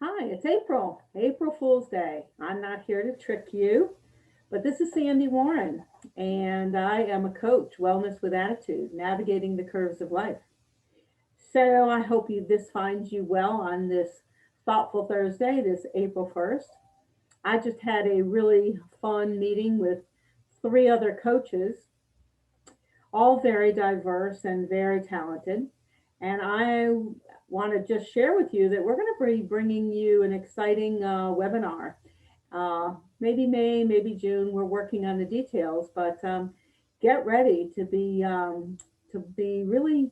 Hi, it's April. April Fool's Day. I'm not here to trick you, but this is Sandy Warren, and I am a coach, Wellness with Attitude, navigating the curves of life. So I hope this finds you well on this thoughtful Thursday, this April 1st. I just had a really fun meeting with three other coaches, all very diverse and very talented. And I want to just share with you that we're going to be bringing you an exciting webinar. Maybe May, maybe June. We're working on the details, but get ready to be really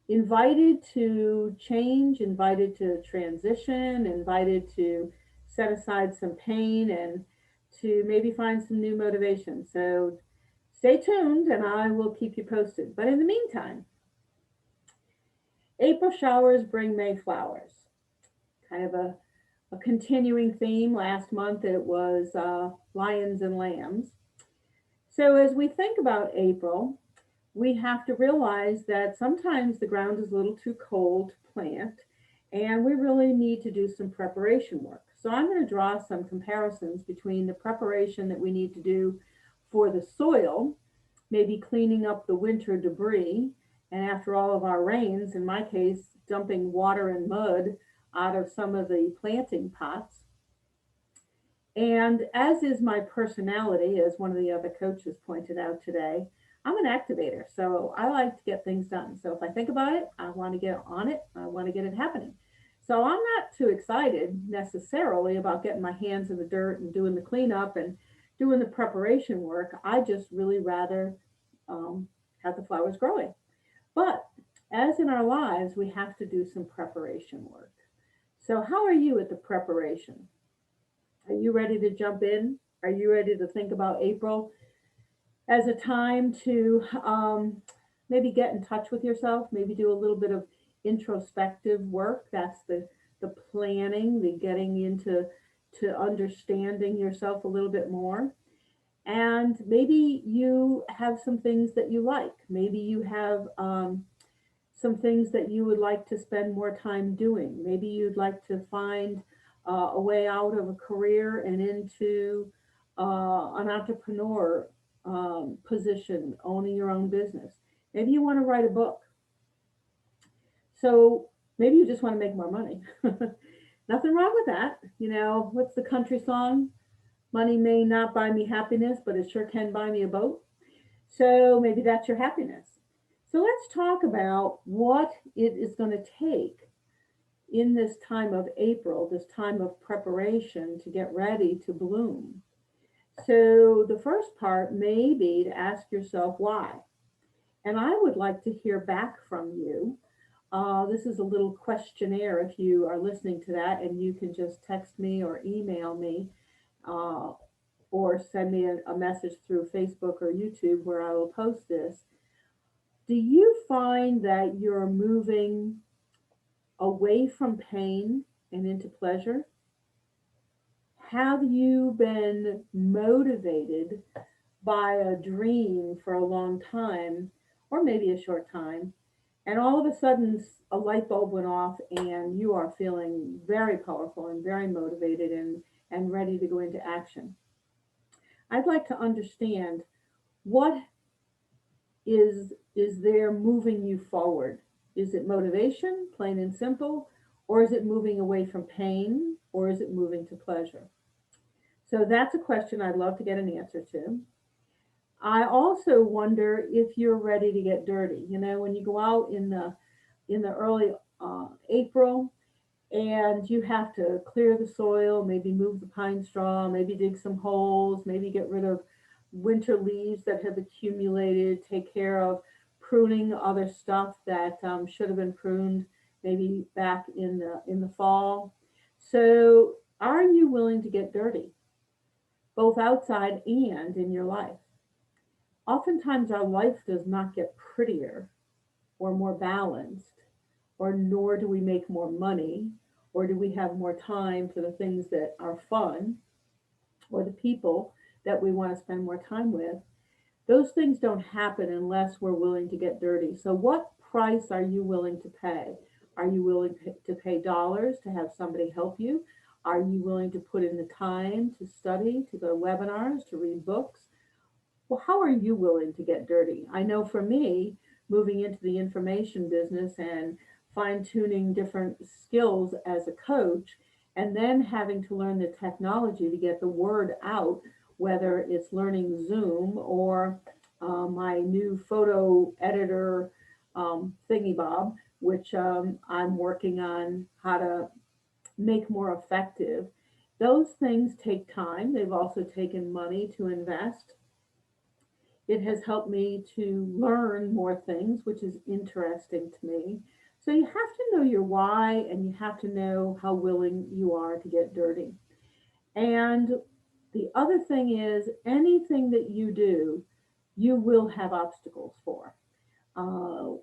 invited to change, invited to transition, invited to set aside some pain and to maybe find some new motivation. So stay tuned and I will keep you posted. But in the meantime, April showers bring May flowers. Kind of a continuing theme. Last month it was lions and lambs. So as we think about April, we have to realize that sometimes the ground is a little too cold to plant, and we really need to do some preparation work. So I'm going to draw some comparisons between the preparation that we need to do for the soil, maybe cleaning up the winter debris, and after all of our rains, in my case, dumping water and mud out of some of the planting pots. And as is my personality, as one of the other coaches pointed out today, I'm an activator. So I like to get things done. So if I think about it, I want to get on it, I want to get it happening. So I'm not too excited necessarily about getting my hands in the dirt and doing the cleanup and doing the preparation work. I just really rather um, have the flowers growing. But as in our lives, we have to do some preparation work. So, how are you at the preparation? Are you ready to jump in? Are you ready to think about April as a time to maybe get in touch with yourself, maybe do a little bit of introspective work? That's the planning, the getting into to understanding yourself a little bit more. And maybe you have some things that you like. Maybe you have some things that you would like to spend more time doing. Maybe you'd like to find a way out of a career and into an entrepreneur position, owning your own business. Maybe you want to write a book. So maybe you just want to make more money. Nothing wrong with that. You know, what's the country song? Money may not buy me happiness, but it sure can buy me a boat. So maybe that's your happiness. So let's talk about what it is going to take in this time of April, this time of preparation to get ready to bloom. So the first part may be to ask yourself why. And I would like to hear back from you. This is a little questionnaire if you are listening to that, and you can just text me or email me uh, or send me a message through Facebook or YouTube where I will post this. Do you find that you're moving away from pain and into pleasure? Have you been motivated by a dream for a long time, or maybe a short time, and all of a sudden a light bulb went off and you are feeling very powerful and very motivated and ready to go into action? I'd like to understand what is there moving you forward? Is it motivation, plain and simple, or is it moving away from pain, or is it moving to pleasure? So that's a question I'd love to get an answer to. I also wonder if you're ready to get dirty. You know, when you go out in the early April and you have to clear the soil, maybe move the pine straw, maybe dig some holes, maybe get rid of winter leaves that have accumulated, take care of pruning other stuff that should have been pruned maybe back in the fall. So, are you willing to get dirty, both outside and in your life? Oftentimes, our life does not get prettier or more balanced, or nor do we make more money, or do we have more time for the things that are fun, or the people that we want to spend more time with. Those things don't happen unless we're willing to get dirty. So, what price are you willing to pay? Are you willing to pay dollars to have somebody help you? Are you willing to put in the time to study, to go to webinars, to read books? Well, how are you willing to get dirty? I know for me, moving into the information business and fine tuning different skills as a coach, and then having to learn the technology to get the word out, whether it's learning Zoom or my new photo editor thingy bob, which I'm working on how to make more effective. Those things take time. They've also taken money to invest. It has helped me to learn more things, which is interesting to me. So you have to know your why and you have to know how willing you are to get dirty. And the other thing is anything that you do, you will have obstacles for. Uh,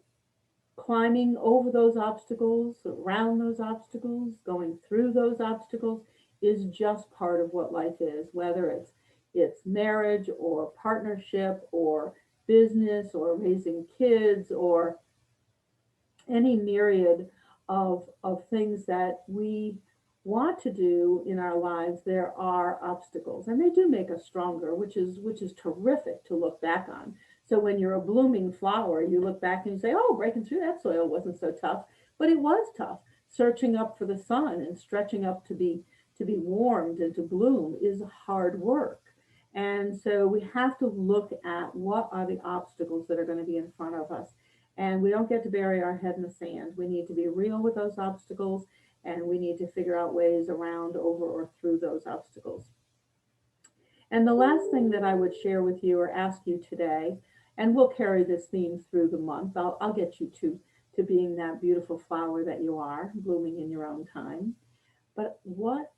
Climbing over those obstacles, around those obstacles, going through those obstacles is just part of what life is, whether it's marriage or partnership or business or raising kids or any myriad of things that we want to do in our lives. There are obstacles and they do make us stronger, which is terrific to look back on. So when you're a blooming flower, you look back and you say, oh, breaking through that soil wasn't so tough, but it was tough. Searching up for the sun and stretching up to be warmed and to bloom is hard work. And so we have to look at what are the obstacles that are going to be in front of us. And we don't get to bury our head in the sand. We need to be real with those obstacles and we need to figure out ways around, over, or through those obstacles. And the last thing that I would share with you or ask you today, and we'll carry this theme through the month, I'll get you to being that beautiful flower that you are, blooming in your own time. But what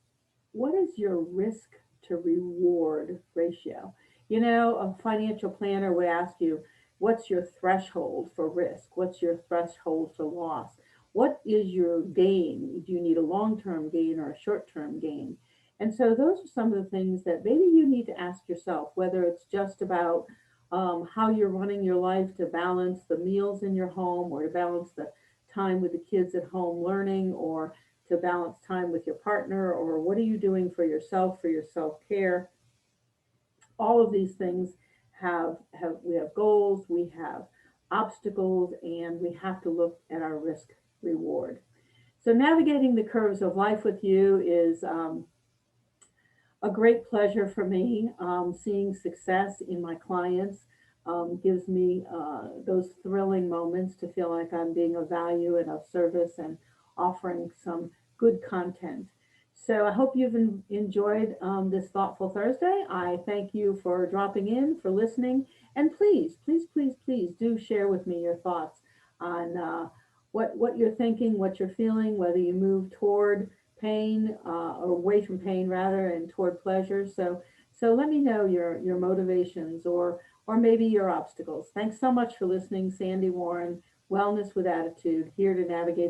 is your risk to reward ratio? You know, a financial planner would ask you, what's your threshold for risk? What's your threshold for loss? What is your gain? Do you need a long term gain or a short term gain? And so, those are some of the things that maybe you need to ask yourself, whether it's just about how you're running your life to balance the meals in your home or to balance the time with the kids at home learning or to balance time with your partner, or what are you doing for your self-care. All of these things have we have goals, we have obstacles, and we have to look at our risk reward. So navigating the curves of life with you is a great pleasure for me. Seeing success in my clients gives me those thrilling moments to feel like I'm being of value and of service and offering some good content. So I hope you've enjoyed this Thoughtful Thursday. I thank you for dropping in, for listening, and please, please, please, please do share with me your thoughts on what you're thinking, what you're feeling, whether you move toward pain or away from pain rather, and toward pleasure. So let me know your motivations or maybe your obstacles. Thanks so much for listening. Sandy Warren, Wellness with Attitude, here to navigate